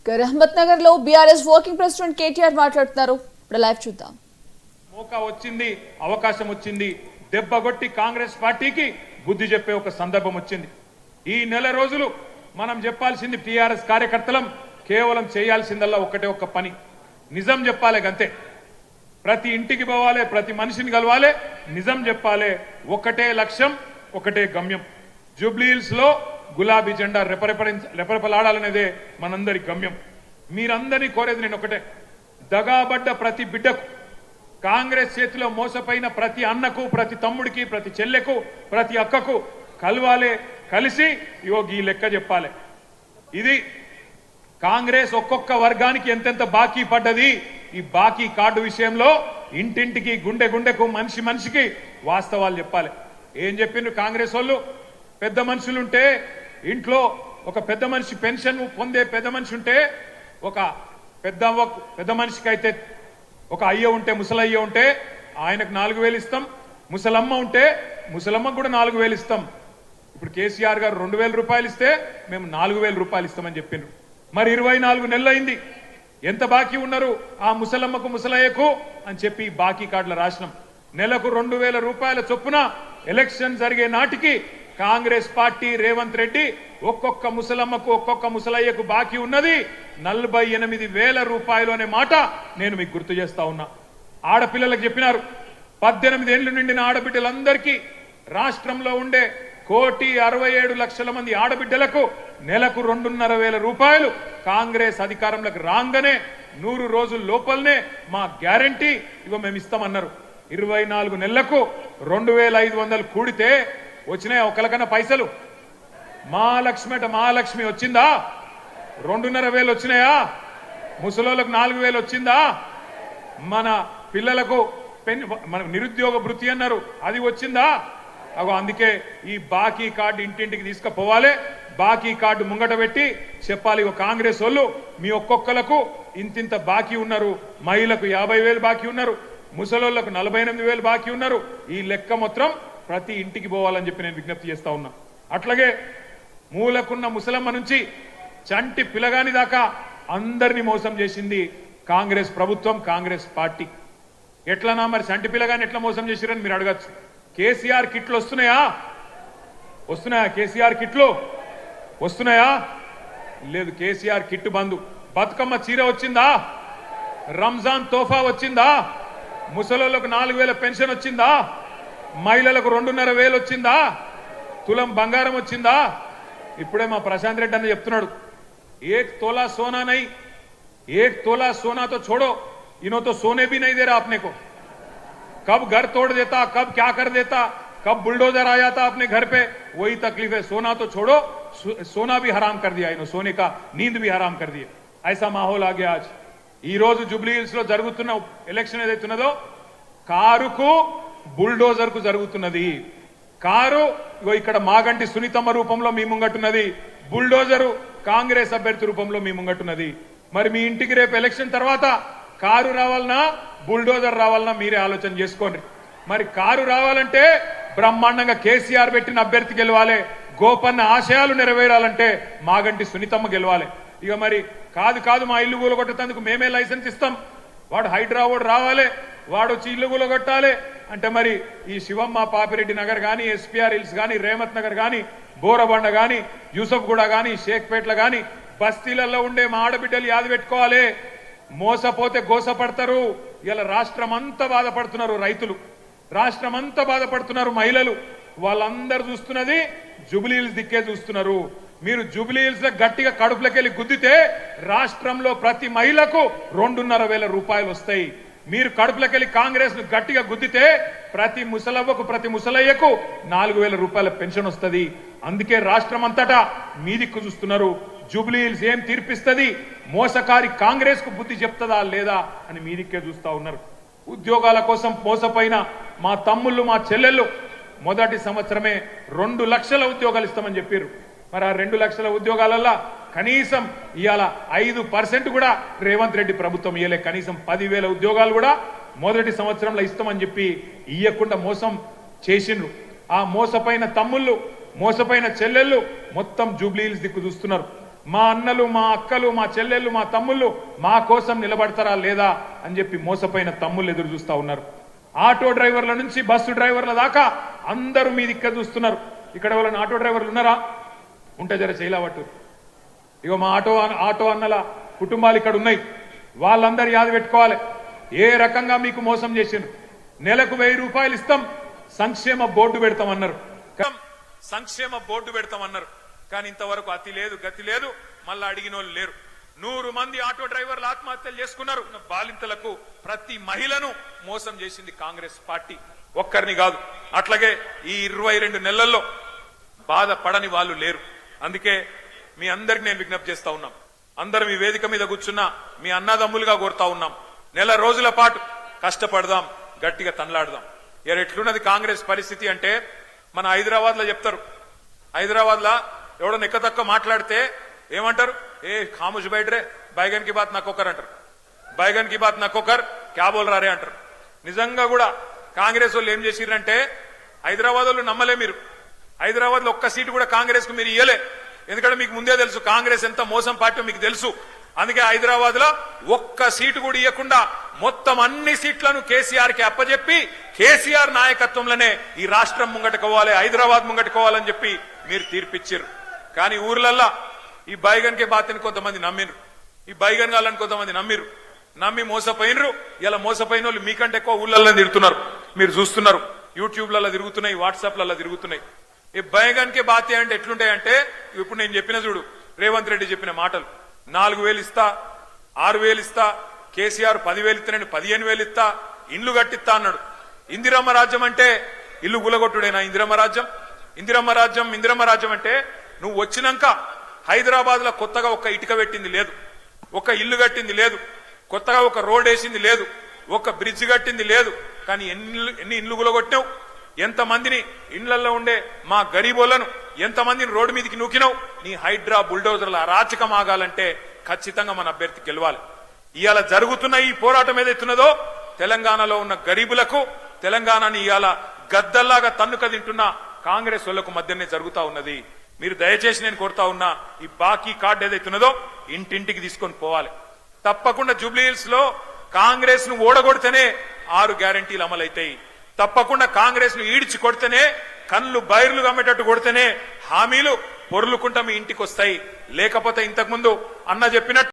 రహమత్ నగర్ లో BRS working president KTR మాట్లాడుతున్నారు. ఇప్పుడు లైవ్ చూద్దాం. మోకా వచ్చింది, అవకాశం వచ్చింది, దెబ్బగొట్టి కాంగ్రెస్ పార్టీకి బుద్ధి చెప్పే ఒక సందర్భం వచ్చింది. ఈ నెల రోజులు మనం చెప్పాల్సింది టీఆర్ఎస్ కార్యకర్తలం కేవలం చేయాల్సిందల్లా ఒకటే ఒక్క పని, నిజం చెప్పాలి. గంతే. ప్రతి ఇంటికి పోవాలి, ప్రతి మనిషిని కలవాలి, నిజం చెప్పాలి. ఒకటే లక్ష్యం, ఒకటే గమ్యం. జూబ్లీహిల్స్ లో గులాబీ జెండా రెపరెపలాడాలనేదే మనందరి గమ్యం. మీరందరినీ కోరేది నేను ఒకటే, దగాబడ్డ ప్రతి బిడ్డకు, కాంగ్రెస్ చేతిలో మోసపోయిన ప్రతి అన్నకు, ప్రతి తమ్ముడికి, ప్రతి చెల్లెకు, ప్రతి అక్కకు కలవాలి. కలిసి ఈ లెక్క చెప్పాలి. ఇది కాంగ్రెస్ ఒక్కొక్క వర్గానికి ఎంతెంత బాకీ పడ్డది, ఈ బాకీ కార్డు విషయంలో ఇంటింటికి, గుండె గుండెకు, మనిషి మనిషికి వాస్తవాలు చెప్పాలి. ఏం చెప్పిండ్రు కాంగ్రెస్ వాళ్ళు? పెద్ద మనుషులుంటే ఇంట్లో ఒక పెద్ద మనిషి పెన్షన్ పొందే పెద్ద మనిషి ఉంటే, ఒక పెద్ద మనిషికి అయితే ఒక అయ్య ఉంటే, ముసలయ్య ఉంటే ఆయనకు 4,000 ఇస్తాం. ముసలమ్మ ఉంటే ముసలమ్మకు కూడా 4,000 ఇస్తాం. ఇప్పుడు కేసీఆర్ గారు 2,000 రూపాయలు ఇస్తే మేము 4,000 రూపాయలు ఇస్తామని చెప్పిండ్రు. మరి 24 నెలలు అయింది. ఎంత బాకీ ఉన్నారు ఆ ముసలమ్మకు, ముసలయ్యకు అని చెప్పి బాకీ కార్డుల రాసినాం. నెలకు 2,000 రూపాయల చొప్పున ఎలక్షన్ జరిగే నాటికి కాంగ్రెస్ పార్టీ, రేవంత్ రెడ్డి ఒక్కొక్క ముసలమ్మకు, ఒక్కొక్క ముసలయ్యకు బాకీ ఉన్నది 48,000 రూపాయలు అనే మాట నేను మీకు గుర్తు చేస్తా ఉన్నా. ఆడపిల్లలకు చెప్పినారు, 18 ఏళ్లు నిండిన ఆడబిడ్డలందరికీ రాష్ట్రంలో ఉండే 1,67,00,000 మంది ఆడబిడ్డలకు నెలకు 2,500 రూపాయలు కాంగ్రెస్ అధికారంలోకి రాగానే 100 రోజుల లోపలనే మా గ్యారంటీ ఇగో మేము ఇస్తామన్నారు. 24 నెలలకు 2,500 కూడితే వచ్చినాయా ఒకరికన్నా పైసలు? మహాలక్ష్మి వచ్చిందా? 2,500 వచ్చినాయా? ముసలోళ్ళకు 4,000 వచ్చిందా? మన పిల్లలకు మన నిరుద్యోగ భృతి అన్నారు, అది వచ్చిందా? అగో అందుకే ఈ బాకీ కార్డు ఇంటింటికి తీసుకుపోవాలి. బాకీ కార్డు ముంగట పెట్టి చెప్పాలి, కాంగ్రెస్ వాళ్ళు మీ ఒక్కొక్కలకు ఇంతింత బాకీ ఉన్నారు. మహిళలకు 50,000 బాకీ ఉన్నారు, ముసలోళ్లకు 48,000 బాకీ ఉన్నారు. ఈ లెక్క మొత్తం ప్రతి ఇంటికి పోవాలని చెప్పి నేను విజ్ఞప్తి చేస్తా ఉన్నా. అట్లాగే మూలకున్న ముసలమ్మ నుంచి చంటి పిల్లగాని దాకా అందరినీ మోసం చేసింది కాంగ్రెస్ ప్రభుత్వం, కాంగ్రెస్ పార్టీ. ఎట్లనా మరి చంటి పిల్లగాని ఎట్లా మోసం చేసిరని మీరు అడగచ్చు. కేసీఆర్ కిట్లు వస్తున్నాయా? కేసీఆర్ కిట్లు వస్తున్నాయా? లేదు. కేసీఆర్ కిట్టు బంధు. బతుకమ్మ చీర వచ్చిందా? రంజాన్ తోఫా వచ్చిందా? ముసలోళ్లకు 4,000 పెన్షన్ వచ్చిందా? మహిళలకు 2,500 వచ్చిందా? తులం బంగారం వచ్చిందా? ఇప్పుడే మా ప్రశాంత్ రెడ్డి అన్న చెప్తున్నాడు, 1 तोला सोना नहीं, 1 तोला सोना तो छोड़ो, इन्हों तो सोने भी नहीं दे रहा अपने को. कब घर तोड़ देता, कब क्या कर देता, कब बुलडोजर आ जाता अपने घर पे, वही तकलीफ है. सोना तो छोड़ो, सोना भी हराम कर दिया इन्हों, सोने का नींद भी हराम कर दिया. ऐसा माहौल आ गया आज. ఈ రోజు జూబ్లీహిల్స్ లో జరుగుతున్న ఎలక్షన్ ఏదైతున్నదో కారుకు బుల్డోజర్ కు జరుగుతున్నది. కారు ఇక్కడ మాగంటి సునీతమ్మ రూపంలో మీ ముంగట్టున్నది, బుల్డోజరు కాంగ్రెస్ అభ్యర్థి రూపంలో మీ ముంగట్టున్నది. మరి మీ ఇంటికి రేపు ఎలక్షన్ తర్వాత కారు రావాలన్నా, బుల్డోజర్ రావాలన్నా మీరే ఆలోచన చేసుకోండి. మరి కారు రావాలంటే బ్రహ్మాండంగా కేసీఆర్ పెట్టిన అభ్యర్థి గెలవాలి. గోపన్న ఆశయాలు నెరవేరాలంటే మాగంటి సునీతమ్మ గెలవాలి. ఇక మరి కాదు మా ఇల్లు కూలగొట్టేందుకు మేమే లైసెన్స్ ఇస్తాం, వాడు హైడ్రా వాడు రావాలి, వాడు వచ్చి ఇల్లు కూలగొట్టాలి అంటే మరి ఈ శివమ్మ పాపిరెడ్డి నగర్ కానీ, ఎస్పీఆర్ హిల్స్ కానీ, రేమత్ నగర్ కానీ, బోరబండ కానీ, యూసఫ్గూడ కానీ, షేక్పేట్ల కానీ బస్తీలలో ఉండే మా ఆడబిడ్డలు యాది పెట్టుకోవాలి. మోసపోతే గోసపడతారు. ఇలా రాష్ట్రం అంతా బాధపడుతున్నారు రైతులు, రాష్ట్రం అంతా బాధపడుతున్నారు మహిళలు. వాళ్ళందరూ చూస్తున్నది జూబ్లీహిల్స్ దిక్కే చూస్తున్నారు. మీరు జూబ్లీహిల్స్ లో గట్టిగా కడుపులకెళ్ళి గుద్దితే రాష్ట్రంలో ప్రతి మహిళకు 2,500 రూపాయలు వస్తాయి. మీరు కడుపులకెళ్ళి కాంగ్రెస్ ను గట్టిగా గుద్దితే ప్రతి ముసలవ్వకు, ప్రతి ముసలయ్యకు 4,000 రూపాయల పెన్షన్ వస్తుంది. అందుకే రాష్ట్రం అంతటా మీ దిక్కు చూస్తున్నారు. జూబ్లీహిల్స్ ఏం తీర్పిస్తుంది, మోసకారి కాంగ్రెస్ కు బుద్ధి చెప్తుందా లేదా అని మీ దిక్కే చూస్తా ఉన్నారు. ఉద్యోగాల కోసం మోసపోయిన మా తమ్ముళ్ళు, మా చెల్లెళ్ళు మొదటి సంవత్సరమే 2 లక్షల ఉద్యోగాలు ఇస్తామని చెప్పారు. మరి ఆ 2 లక్షల ఉద్యోగాలల్లో కనీసం ఇవాళ 5% కూడా రేవంత్ రెడ్డి ప్రభుత్వం ఇయ్యలే. కనీసం 10,000 ఉద్యోగాలు కూడా మొదటి సంవత్సరంలో ఇస్తామని చెప్పి ఇయ్యకుండా మోసం చేసిండ్రు. ఆ మోసపోయిన తమ్ముళ్ళు, మోసపోయిన చెల్లెళ్ళు మొత్తం జూబ్లీహిల్స్ దిక్కు చూస్తున్నారు. మా అన్నలు మా అక్కలు మా చెల్లెళ్ళు మా తమ్ముళ్ళు మా కోసం నిలబడతారా లేదా అని చెప్పి మోసపోయిన తమ్ముళ్ళు ఎదురు చూస్తా ఉన్నారు. ఆటో డ్రైవర్ల నుంచి బస్సు డ్రైవర్ల దాకా అందరూ మీ దిక్క చూస్తున్నారు. ఇక్కడ వాళ్ళని ఆటో డ్రైవర్లు ఉన్నారా? ఉంటే జర చేయలేవట్టు. ఇగో మా ఆటో అన్నల కుటుంబాలు ఇక్కడ ఉన్నాయి. వాళ్ళందరూ యాది పెట్టుకోవాలి ఏ రకంగా మీకు మోసం చేసిండ్రు. నెలకు 1000 రూపాయలు ఇస్తాం, సంక్షేమ బోర్డు పెడతామన్నారు. సంక్షేమ బోర్డు పెడతామన్నారు. కానీ ఇంతవరకు అతి లేదు గతి లేదు. మళ్ళా అడిగిన వాళ్ళు లేరు. 100 మంది ఆటో డ్రైవర్లు ఆత్మహత్యలు చేసుకున్నారు. బాలింతలకు ప్రతి మహిళను మోసం చేసింది కాంగ్రెస్ పార్టీ. ఒక్కరిని కాదు. అట్లాగే ఈ 22 నెలల్లో బాధపడని వాళ్ళు లేరు. అందుకే మీ అందరికి నేను విజ్ఞప్తి చేస్తా ఉన్నాం. అందరం ఈ వేదిక మీద కూర్చున్నా మీ అన్నదమ్ములుగా కోరుతా ఉన్నాం. నెల రోజుల పాటు కష్టపడదాం, గట్టిగా తనలాడదాం. ఎట్లున్నది కాంగ్రెస్ పరిస్థితి అంటే మన హైదరాబాద్ లో చెప్తారు. హైదరాబాద్ లో ఎవడో నెక్కతక్క మాట్లాడితే ఏమంటారు? ఏ ఖాముష్ బయటరే, బైగన్ కి బాత్ నక్కొకర్ అంటారు. బైగన్ కి బాత్ నక్కొకర్ క్యా బోల్ రారే అంటారు. నిజంగా కూడా కాంగ్రెస్ వాళ్ళు ఏం చేసిరంటే హైదరాబాద్ వాళ్ళు నమ్మలే. మీరు హైదరాబాద్ లో ఒక్క సీటు కూడా కాంగ్రెస్ కు మీరు ఇయ్యలే. ఎందుకంటే మీకు ముందే తెలుసు కాంగ్రెస్ ఎంత మోసం పార్టీ మీకు తెలుసు. అందుకే హైదరాబాద్ లో ఒక్క సీటు కూడా ఇవ్వకుండా మొత్తం అన్ని సీట్లను కేసీఆర్ కి అప్పచెప్పి కేసీఆర్ నాయకత్వంలోనే ఈ రాష్ట్రం ముంగట్టుకోవాలి, హైదరాబాద్ ముంగట్టుకోవాలని చెప్పి మీరు తీర్పిచ్చారు. కానీ ఊర్లల్లా ఈ బైగన్ కే బాతని కొంతమంది నమ్మిరు, ఈ బైగన్ గాలని కొంతమంది నమ్మిరు. నమ్మి మోసపోయినరు. ఇలా మోసపోయిన వాళ్ళు మీకంటే ఎక్కువ ఊళ్ళల్లో తిరుగుతున్నారు. మీరు చూస్తున్నారు, యూట్యూబ్లలో తిరుగుతున్నాయి, వాట్సాప్లలో తిరుగుతున్నాయి. ఈ బైగన్ కే బాతే అంటే ఎట్లుంటాయంటే ఇప్పుడు నేను చెప్పిన చూడు, రేవంత్ రెడ్డి చెప్పిన మాటలు. 4000 ఇస్తా, 6000 ఇస్తా, కేసీఆర్ 10,000 ఇస్తా, నేను 15,000 ఇస్తా, ఇండ్లు కట్టిస్తా అన్నాడు. ఇందిరమ్మ రాజ్యం అంటే ఇల్లు గులగొట్టుడేనా? ఇందిరమ్మ రాజ్యం ఇందిరమ్మ రాజ్యం ఇందిరమ్మ రాజ్యం అంటే నువ్వు వచ్చినాక హైదరాబాద్ లో కొత్తగా ఒక ఇటుక పెట్టింది లేదు, ఒక ఇల్లు కట్టింది లేదు, కొత్తగా ఒక రోడ్ వేసింది లేదు, ఒక బ్రిడ్జ్ కట్టింది లేదు. కానీ ఎన్ని ఇండ్లు గులగొట్టినావు? ఎంతమందిని ఇండ్లలో ఉండే మా గరీబోళ్లను ఎంతమందిని రోడ్డు మీదకి నూకినావు? నీ హైడ్రా బుల్డోజర్ల అరాచకం ఆగాలంటే ఖచ్చితంగా మన అభ్యర్థి గెలవాలి. ఇవాళ జరుగుతున్న ఈ పోరాటం ఏదైతున్నదో తెలంగాణలో ఉన్న గరీబులకు, తెలంగాణని ఇవాళ గద్దల్లాగా తన్నుక తింటున్న కాంగ్రెస్ వాళ్లకు మధ్యనే జరుగుతా ఉన్నది. మీరు దయచేసి నేను కోరుతా ఉన్నా, ఈ బాకీ కార్డు ఏదైతున్నదో ఇంటింటికి తీసుకొని పోవాలి. తప్పకుండా జూబ్లీ హిల్స్ లో కాంగ్రెస్ ను ఓడగొడితేనే 6 గ్యారంటీలు అమలైతాయి. తప్పకుండా కాంగ్రెస్ ను ఈడ్చి కొడితేనే, కళ్ళు బైర్లు గమ్మేటట్టు కొడితేనే హామీలు పొర్లుకుంటా మీ ఇంటికి వస్తాయి. లేకపోతే ఇంతకుముందు అన్న చెప్పినట్టు